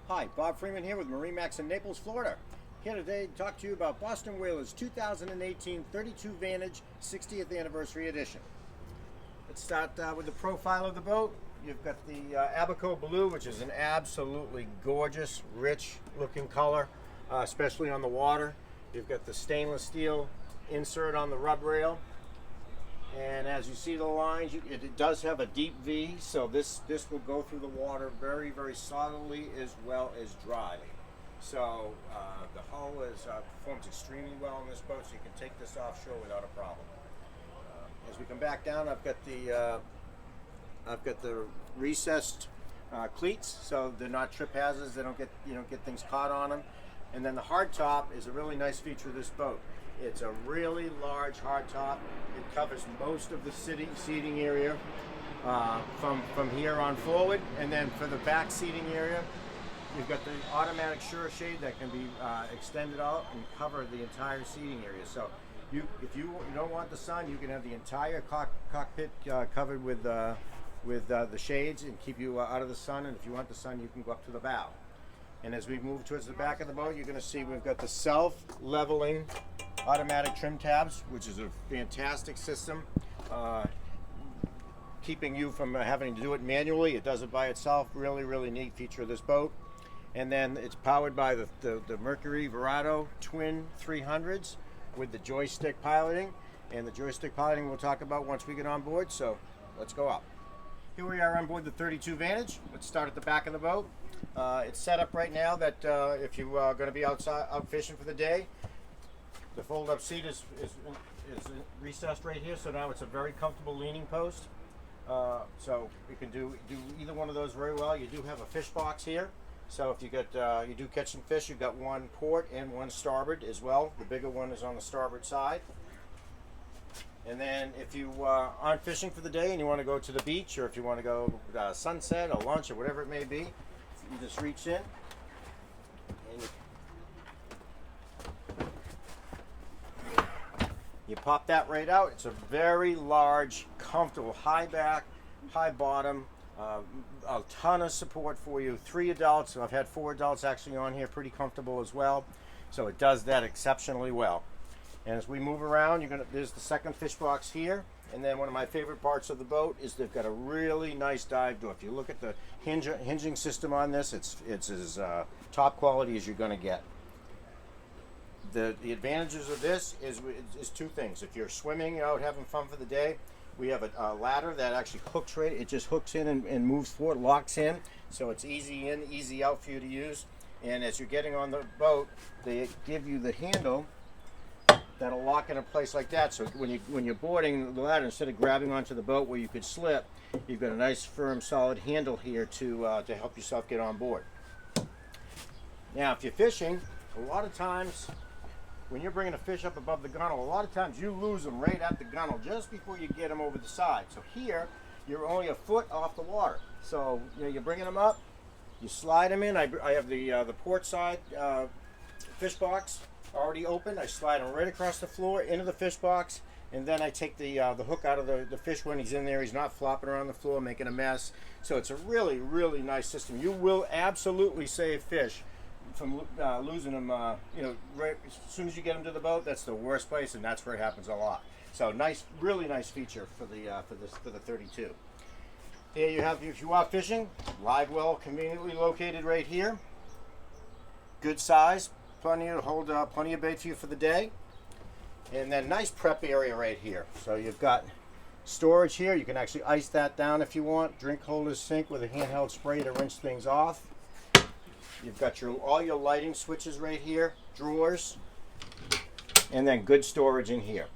Hi, Bob Freeman here with MarineMax in Naples, Florida. Here today to talk to you about Boston Whaler's 2018 32 Vantage 60th Anniversary Edition. Let's start with the profile of the boat. You've got the Abaco Blue, which is an absolutely gorgeous, rich looking color, especially on the water. You've got the stainless steel insert on the rub rail. And as you see the lines, it does have a deep V, so this will go through the water very, very solidly as well as dry. So the hull performs extremely well on this boat, so you can take this offshore without a problem. As we come back down, I've got the recessed cleats, so they're not trip hazards. They don't get things caught on them. And then the hard top is a really nice feature of this boat. It's a really large hard top. It covers most of the seating area from here on forward. And then for the back seating area, you've got the automatic shore shade that can be extended out and cover the entire seating area. So if you don't want the sun, you can have the entire cockpit covered with the shades and keep you out of the sun. And if you want the sun, you can go up to the bow. And as we move towards the back of the boat, you're going to see we've got the self-leveling automatic trim tabs, which is a fantastic system, keeping you from having to do it manually. It does it by itself. Really, really neat feature of this boat. And then it's powered by the Mercury Verado twin 300s with the joystick piloting. And the joystick piloting we'll talk about once we get on board. So let's go up. Here we are on board the 32 Vantage. Let's start at the back of the boat. It's set up right now that if you are going to be out fishing for the day, the fold-up seat is recessed right here, so now it's a very comfortable leaning post. So you can do either one of those very well. You do have a fish box here, so if you do catch some fish, you've got one port and one starboard as well. The bigger one is on the starboard side. And then if you aren't fishing for the day and you want to go to the beach, or if you want to go sunset or lunch or whatever it may be, you just reach in and you pop that right out. It's a very large, comfortable, high back, high bottom, a ton of support for you. 3 adults, I've had 4 adults actually on here, pretty comfortable as well. So it does that exceptionally well. And as we move around, there's the second fish box here. And then one of my favorite parts of the boat is they've got a really nice dive door. If you look at the hinging system on this, it's as top quality as you're going to get. The advantages of this is 2 things. If you're swimming out having fun for the day, we have a ladder that actually hooks right. It just hooks in and moves forward, locks in, so it's easy in, easy out for you to use. And as you're getting on the boat, they give you the handle that'll lock in a place like that. So when you're boarding the ladder, instead of grabbing onto the boat where you could slip, you've got a nice, firm, solid handle here to help yourself get on board. Now, if you're fishing, a lot of times when you're bringing a fish up above the gunnel, a lot of times you lose them right at the gunnel just before you get them over the side. So here, you're only a foot off the water. So you're bringing them up, you slide them in. I have the port side fish box already open. I slide him right across the floor into the fish box, and then I take the hook out of the fish when he's in there. He's not flopping around the floor making a mess. So it's a really, really nice system. You will absolutely save fish from losing them. Right as soon as you get them to the boat, that's the worst place, and that's where it happens a lot. So nice, really nice feature for the 32. There you have, if you are fishing, live well conveniently located right here. Good size. Plenty to hold plenty of bait for you for the day. And then nice prep area right here. So you've got storage here. You can actually ice that down if you want. Drink holders, sink with a handheld spray to rinse things off. You've got all your lighting switches right here, drawers, and then good storage in here.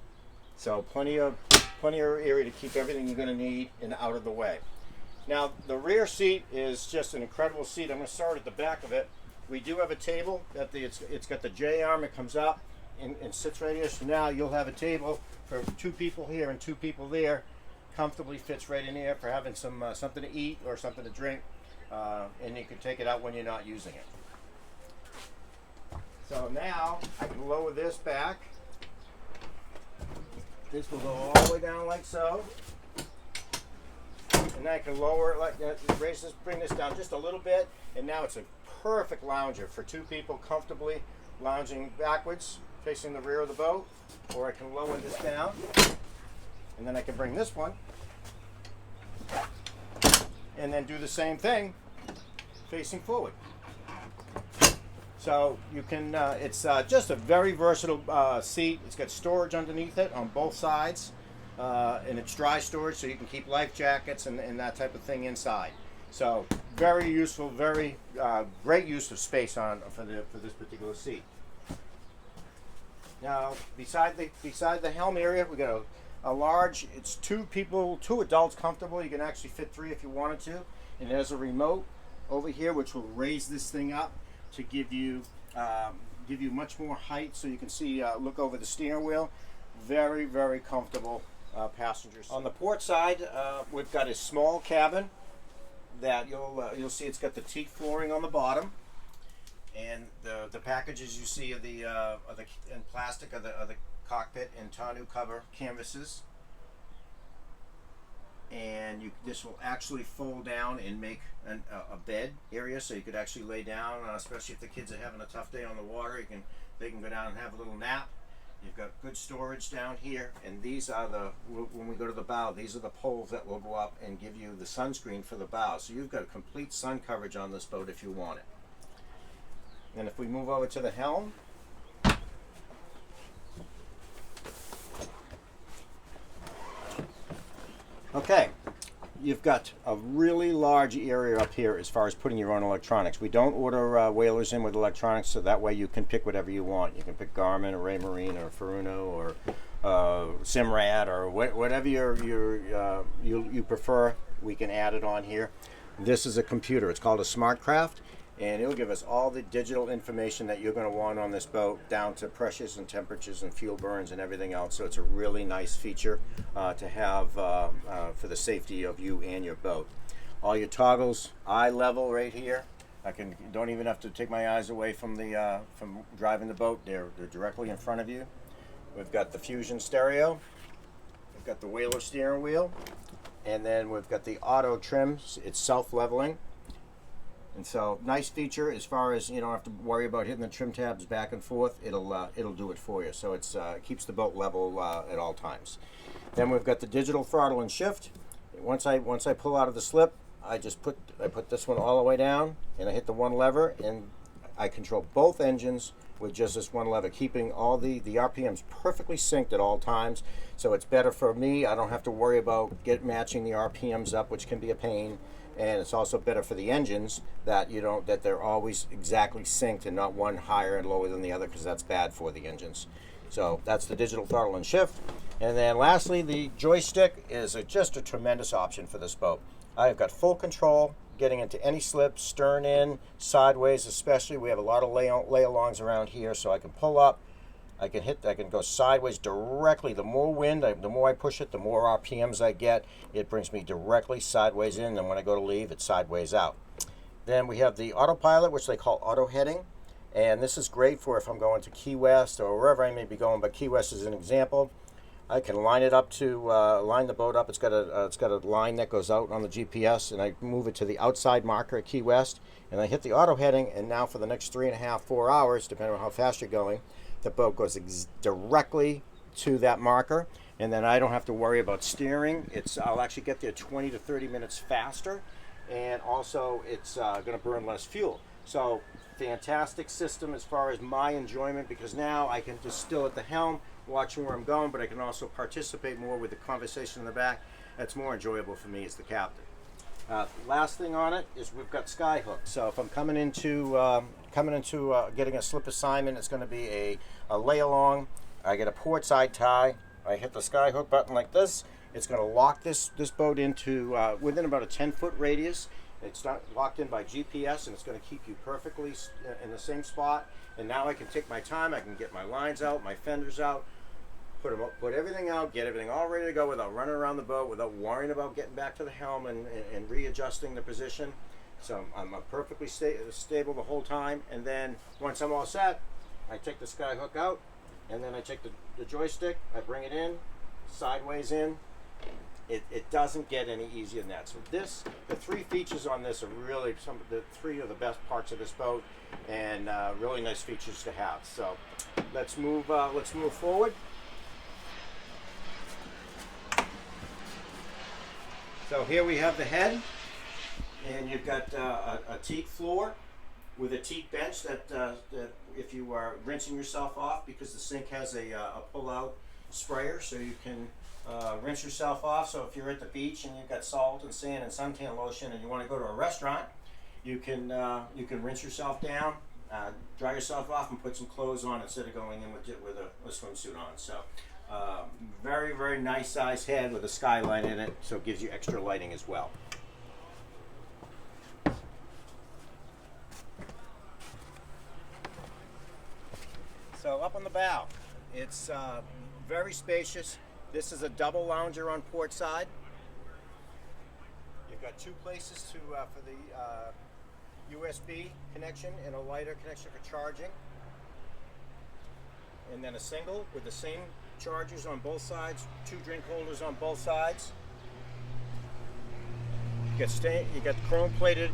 So plenty of area to keep everything you're going to need and out of the way. Now the rear seat is just an incredible seat. I'm going to start at the back of it. We do have a table that it's got the J arm. It comes up and sits right here. So now you'll have a table for 2 people here and 2 people there. Comfortably fits right in here for having something to eat or something to drink, and you can take it out when you're not using it. So now I can lower this back. This will go all the way down like so. And then I can lower it like that, bring this down just a little bit, and now it's a perfect lounger for two people comfortably lounging backwards, facing the rear of the boat, or I can lower this down, and then I can bring this one, and then do the same thing, facing forward. So you can, it's just a very versatile seat. It's got storage underneath it on both sides, and it's dry storage, so you can keep life jackets and that type of thing inside. So very useful, very great use of space for this particular seat. Now, beside the helm area, we got a large. It's two adults comfortable. You can actually fit three if you wanted to. And there's a remote over here which will raise this thing up to give you much more height, so you can see look over the steering wheel. Very, very comfortable passengers. On the port side, we've got a small cabin that you'll see. It's got the teak flooring on the bottom, and the packages you see are the in plastic of the cockpit and tonneau cover canvases. And this will actually fold down and make a bed area, so you could actually lay down, especially if the kids are having a tough day on the water. They can go down and have a little nap. You've got good storage down here, and these are when we go to the bow, these are the poles that will go up and give you the sunscreen for the bow. So you've got complete sun coverage on this boat if you want it. And if we move over to the helm, okay, you've got a really large area up here as far as putting your own electronics. We don't order whalers in with electronics, so that way you can pick whatever you want. You can pick Garmin or Raymarine or Furuno or Simrad or whatever you prefer. We can add it on here. This is a computer. It's called a SmartCraft, and it'll give us all the digital information that you're going to want on this boat, down to pressures and temperatures and fuel burns and everything else. So it's a really nice feature to have for the safety of you and your boat. All your toggles, eye level right here. Don't even have to take my eyes away from driving the boat. They're directly in front of you. We've got the Fusion stereo. We've got the Whaler steering wheel, and then we've got the auto trim. It's self-leveling. And so, nice feature as far as you don't have to worry about hitting the trim tabs back and forth. It'll do it for you. So it keeps the boat level at all times. Then we've got the digital throttle and shift. Once I pull out of the slip, I put this one all the way down, and I hit the one lever, and I control both engines with just this one lever, keeping all the RPMs perfectly synced at all times. So it's better for me. I don't have to worry about matching the RPMs up, which can be a pain. And it's also better for the engines that they're always exactly synced and not one higher and lower than the other, because that's bad for the engines. So that's the digital throttle and shift. And then lastly, the joystick is just a tremendous option for this boat. I've got full control getting into any slip, stern in, sideways especially. We have a lot of lay-alongs around here, so I can pull up. I can go sideways directly. The more wind, the more I push it, the more RPMs I get. It brings me directly sideways in, and when I go to leave, it's sideways out. Then we have the autopilot, which they call auto heading, and this is great for if I'm going to Key West or wherever I may be going, but Key West is an example. I can line it up to line the boat up. It's got a line that goes out on the GPS, and I move it to the outside marker at Key West, and I hit the auto heading, and now for the next 3.5, 4 hours, depending on how fast you're going, the boat goes directly to that marker, and then I don't have to worry about steering. I'll actually get there 20 to 30 minutes faster, and also it's going to burn less fuel. So fantastic system as far as my enjoyment, because now I can just still at the helm watching where I'm going, but I can also participate more with the conversation in the back. That's more enjoyable for me as the captain. Last thing on it is we've got sky hooks. So if I'm coming into getting a slip assignment, it's going to be a lay along. I get a port side tie. I hit the sky hook button like this. It's going to lock this boat into within about a 10-foot radius. It's not locked in by GPS, and it's going to keep you perfectly in the same spot. And now I can take my time. I can get my lines out, my fenders out, put everything out, get everything all ready to go without running around the boat, without worrying about getting back to the helm and readjusting the position. So I'm perfectly stable the whole time. And then once I'm all set, I take the sky hook out, and then I take the joystick, I bring it in, sideways in, it doesn't get any easier than that. So the three features on this are really some of the three of the best parts of this boat, and really nice features to have. So let's move forward. So here we have the head, and you've got a teak floor with a teak bench that if you are rinsing yourself off, because the sink has a pull-out sprayer, so you can rinse yourself off. So if you're at the beach and you've got salt and sand and suntan lotion and you want to go to a restaurant, you can rinse yourself down, dry yourself off, and put some clothes on instead of going in with a swimsuit on. So very, very nice size head with a skylight in it, so it gives you extra lighting as well. So up on the bow, it's very spacious. This is a double lounger on port side. You've got two places for the USB connection and a lighter connection for charging. And then a single with the same chargers on both sides, two drink holders on both sides. You got chrome plated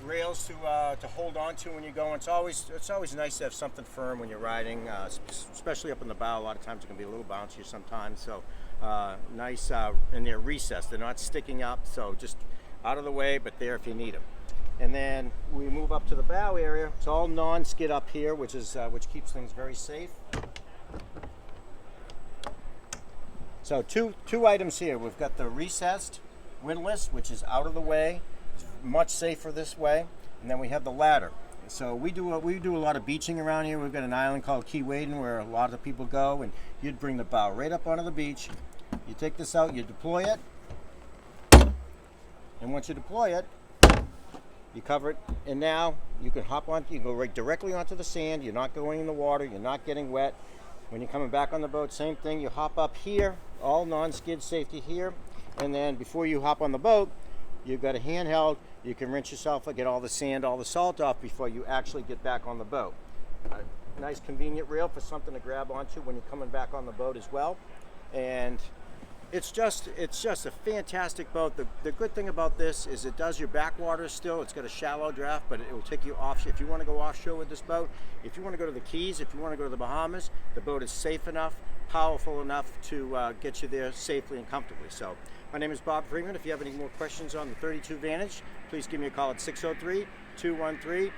rails to hold on to when you go. It's always nice to have something firm when you're riding, especially up in the bow. A lot of times it can be a little bouncy sometimes. So nice, and they're recessed. They're not sticking up, so just out of the way, but there if you need them. And then we move up to the bow area. It's all non-skid up here, which keeps things very safe. So two items here. We've got the recessed windlass, which is out of the way. It's much safer this way. And then we have the ladder. So we do a lot of beaching around here. We've got an island called Key Waden where a lot of people go, and you'd bring the bow right up onto the beach. You take this out, you deploy it, and once you deploy it, you cover it, and now you can hop on. You can go right directly onto the sand. You're not going in the water. You're not getting wet. When you're coming back on the boat, same thing. You hop up here, all non-skid safety here, and then before you hop on the boat, you've got a handheld. You can rinse yourself, get all the sand, all the salt off before you actually get back on the boat. A nice convenient rail for something to grab onto when you're coming back on the boat as well. And it's just a fantastic boat. The good thing about this is it does your backwater still. It's got a shallow draft, but it will take you offshore. If you want to go offshore with this boat, if you want to go to the Keys, if you want to go to the Bahamas, the boat is safe enough, powerful enough to get you there safely and comfortably. So my name is Bob Freeman. If you have any more questions on the 32 Vantage, please give me a call at 603-213-1194.